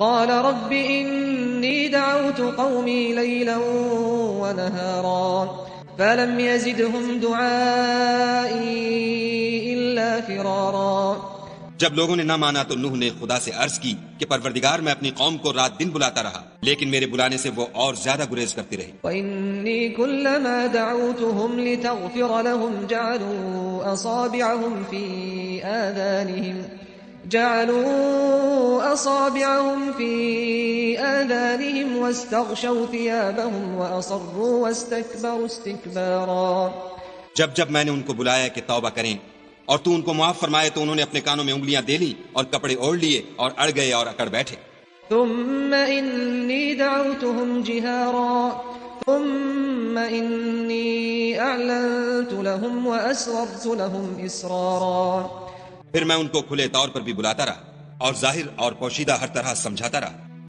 قال رب إني دعوت قومي ليلا ونهارا فلم يزدهم دعائي إلا فرارا. جب لوگوں نے نہ مانا تو نوح نے خدا سے عرض کی کہ پروردگار میں اپنی قوم کو رات دن بلاتا رہا، لیکن میرے بلانے سے وہ اور زیادہ گریز کرتی رہی. وإني كلما دعوتهم لتغفر لهم جعلوا أصابعهم في آذانهم واستغشوا ثيابهم وأصروا واستكبروا استكبارا. جب میں نے ان کو بلایا کہ توبہ کریں اور تو ان کو معاف فرمائے تو انہوں نے اپنے کانوں میں انگلیاں دے لی اور کپڑے اوڑھ لیے اور اڑ گئے اور اکڑ بیٹھے. ثم إني دعوتهم جهارا ثم إني أعلنت لهم وأسررت لهم إسرارا. پھر میں ان کو کھلے طور پر بھی بلاتا رہا اور ظاہر اور پوشیدہ ہر طرح سمجھاتا رہا.